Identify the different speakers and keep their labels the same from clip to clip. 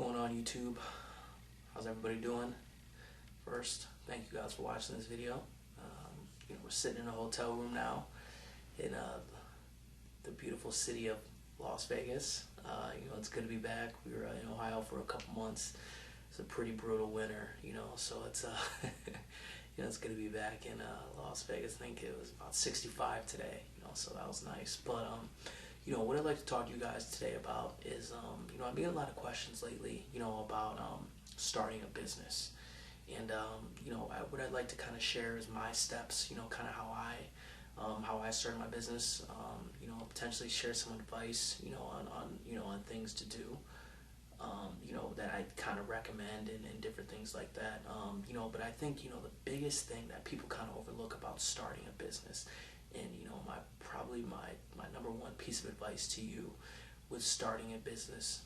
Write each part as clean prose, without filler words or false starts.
Speaker 1: going on YouTube? How's everybody doing? First, thank you guys for watching this video. We're sitting in a hotel room now in the beautiful city of Las Vegas. It's good to be back. We were in Ohio for a couple months. It's a pretty brutal winter, so it's it's good to be back in Las Vegas. I think it was about 65 today, so that was nice. But what I'd like to talk to you guys today about is I've been getting a lot of questions lately, about starting a business. And what I'd like to kind of share is my steps, kind of how I started my business. Potentially share some advice, on things to do, that I kind of recommend and different things like that. But I think the biggest thing that people kind of overlook about starting a business, and my number one piece of advice to you with starting a business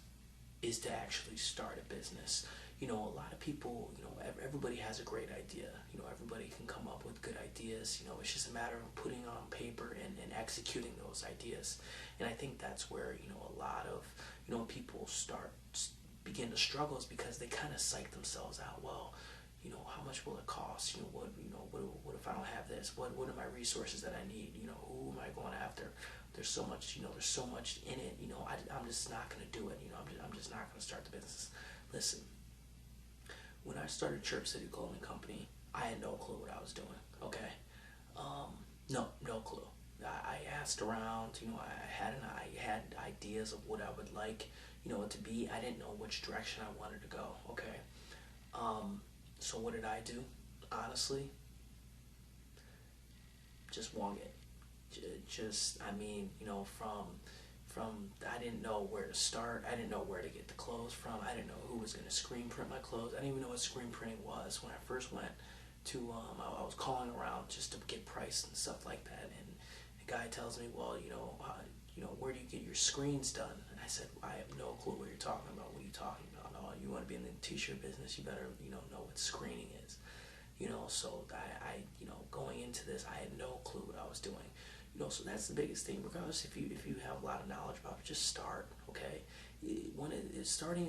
Speaker 1: is to actually start a business. A lot of people, everybody has a great idea. Everybody can come up with good ideas. It's just a matter of putting it on paper and executing those ideas. And I think that's where, a lot of, people begin to struggle, is because they kind of psych themselves out. Well, how much will it cost? What if I don't have this? What are my resources that I need? Who am I going after? There's so much, there's so much in it. I'm just not going to do it. I'm just not going to start the business. Listen. When I started Chirp City Clothing Company, I had no clue what I was doing, okay? No clue. I asked around, I had ideas of what I would like, it to be. I didn't know which direction I wanted to go, okay? So what did I do? Honestly, just wung it. From I didn't know where to start. I didn't know where to get the clothes from. I didn't know who was going to screen print my clothes. I didn't even know what screen printing was when I first went to, I was calling around just to get price and stuff like that. And the guy tells me, well, where do you get your screens done? And I said, I have no clue what you're talking about. What are you talking about? No, you want to be in the t-shirt business, you better, know what screening is. So I going into this, I had no clue what I was doing. So that's the biggest thing. Regardless if you have a lot of knowledge about it, just start, okay? When it's starting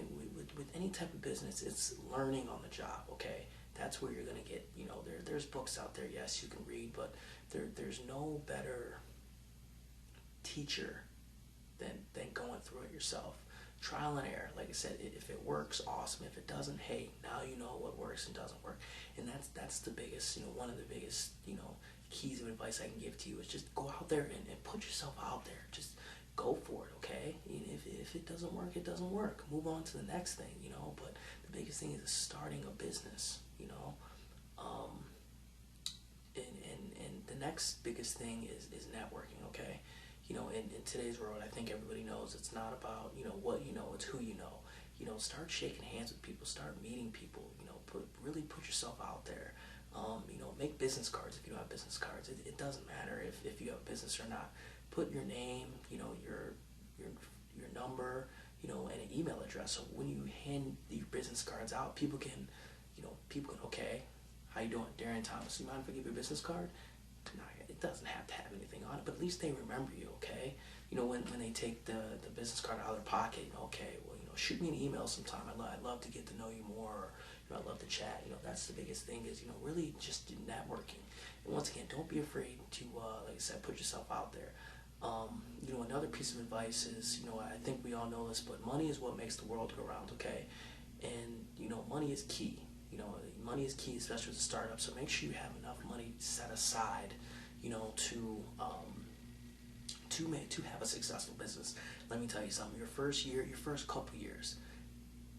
Speaker 1: with any type of business, it's learning on the job, okay? That's where you're going to get, there's books out there, yes, you can read, but there's no better teacher than going through it yourself. Trial and error. Like I said, if it works, awesome. If it doesn't, hey, now you know what works and doesn't work. And that's the biggest, one of the biggest, keys of advice I can give to you is just go out there and put yourself out there. Just go for it, okay? If it doesn't work, it doesn't work. Move on to the next thing, But the biggest thing is starting a business, And the next biggest thing is networking, okay? In today's world, I think everybody knows it's not about, what you know, it's who you know. Start shaking hands with people, start meeting people, really put yourself out there. Make business cards if you don't have business cards. It doesn't matter if you have a business or not. Put your name, your number, and an email address. So when you hand your business cards out, people can, okay, how you doing? Darren Thomas, you mind if I give you a business card? No, it doesn't have to have anything on it, but at least they remember you, okay? When they take the business card out of their pocket, okay, well, shoot me an email sometime. I'd love to get to know you more, or I'd love to chat. That's the biggest thing is, really just networking. And once again, don't be afraid to, like I said, put yourself out there. Another piece of advice is, I think we all know this, but money is what makes the world go round, okay? And, money is key. Money is key, especially with a startup. So make sure you have enough money set aside, to have a successful business. Let me tell you something. Your first year, your first couple years,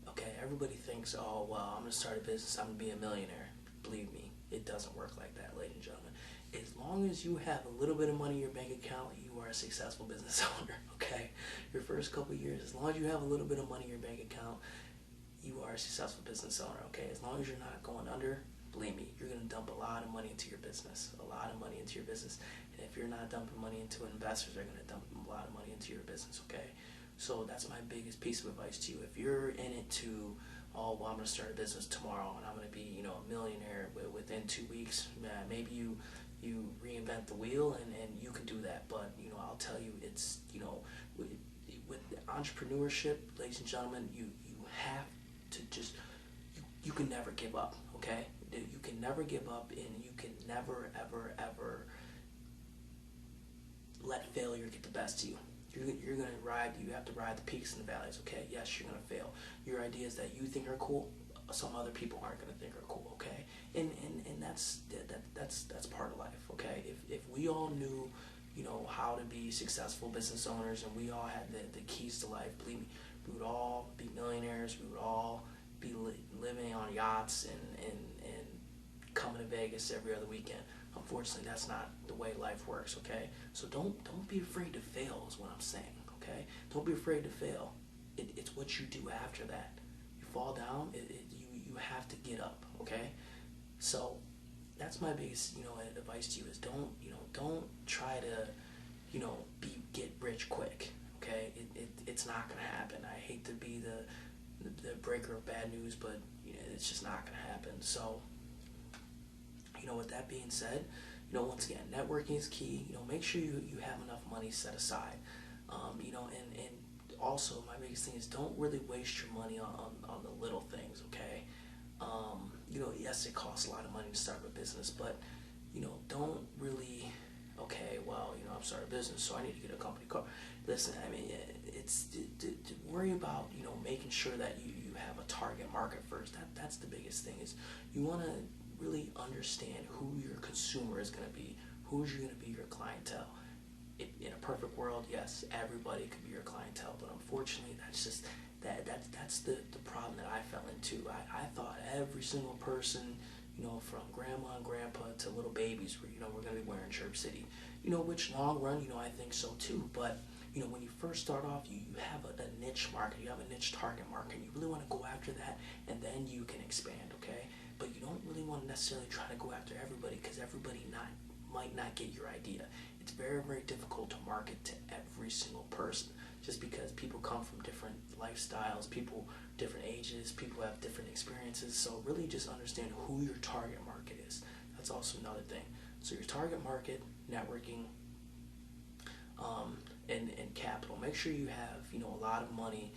Speaker 1: okay, everybody thinks, oh, well, I'm going to start a business, I'm going to be a millionaire. Believe me, it doesn't work like that, ladies and gentlemen. As long as you have a little bit of money in your bank account, you are a successful business owner, okay? Your first couple years, as long as you have a little bit of money in your bank account, you are a successful business owner, okay? As long as you're not going under, believe me, you're going to dump a lot of money into your business, And if you're not dumping money into it, investors are going to dump a lot of money into your business, okay? So that's my biggest piece of advice to you. If you're in it to, oh, well, I'm going to start a business tomorrow and I'm going to be, a millionaire within 2 weeks, maybe you reinvent the wheel and you can do that. But, I'll tell you, it's, with entrepreneurship, ladies and gentlemen, you have to just, you can never give up, okay? You can never give up, and you can never, ever, ever let failure get the best of you. You're going to you have to ride the peaks and the valleys, okay? Yes, you're going to fail. Your ideas that you think are cool, some other people aren't going to think are cool, okay? And that's part of life, okay? If we all knew, how to be successful business owners, and we all had the keys to life, believe me, we would all be millionaires. We would all be living on yachts and coming to Vegas every other weekend. Unfortunately, that's not the way life works, okay? So don't be afraid to fail is what I'm saying, okay? Don't be afraid to fail. It's what you do after that. You fall down, you have to get up, okay? So that's my biggest, advice to you is don't try to, get rich quick, okay? It's not gonna happen. I hate to be the breaker of bad news, but it's just not gonna happen. So, with that being said, once again, networking is key. Make sure you have enough money set aside. And also my biggest thing is don't really waste your money on the little things, okay? Yes, it costs a lot of money to start a business, but don't really, okay, well, I'm starting a business, so I need to get a company car. Listen, I mean, it's to worry about, making sure that you have a target market first. That's the biggest thing is you want to really understand who your consumer is going to be, who's going to be your clientele. In a perfect world, yes, everybody could be your clientele, but unfortunately, that's just that's the problem that I fell into. I thought every single person, from grandma and grandpa to little babies, we're going to be wearing Chirp City. Which long run, I think so too. But when you first start off, you have a niche market, you have a niche target market. You really want to go after that, and then you can expand, okay? But you don't really want to necessarily try to go after everybody, because everybody might not get your idea. It's very, very difficult to market to every single person, just because people come from different lifestyles, people different ages, people have different experiences. So really just understand who your target market is. That's also another thing. So your target market, networking, and capital. Make sure you have a lot of money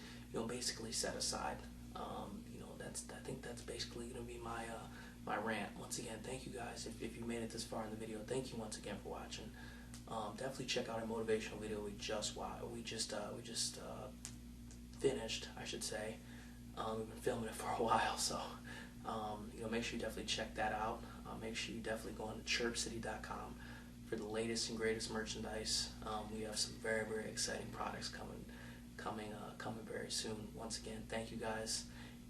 Speaker 1: basically set aside. I think that's basically going to be my rant. Once again, thank you guys if you made it this far in the video. Thank you once again for watching. Definitely check out our motivational video we just finished, I should say. We've been filming it for a while, so make sure you definitely check that out. Make sure you definitely go on to chirpcity.com for the latest and greatest merchandise. We have some very, very exciting products coming very soon. Once again, thank you guys.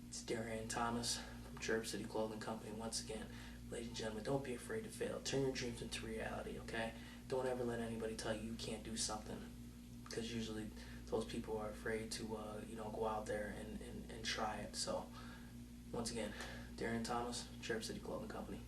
Speaker 1: It's Darian Thomas from Chirp City Clothing Company. Once again, ladies and gentlemen, don't be afraid to fail. Turn your dreams into reality, okay? Don't ever let anybody tell you you can't do something, because usually those people are afraid to go out there and try it. So once again, Darian Thomas, Chirp City Clothing Company.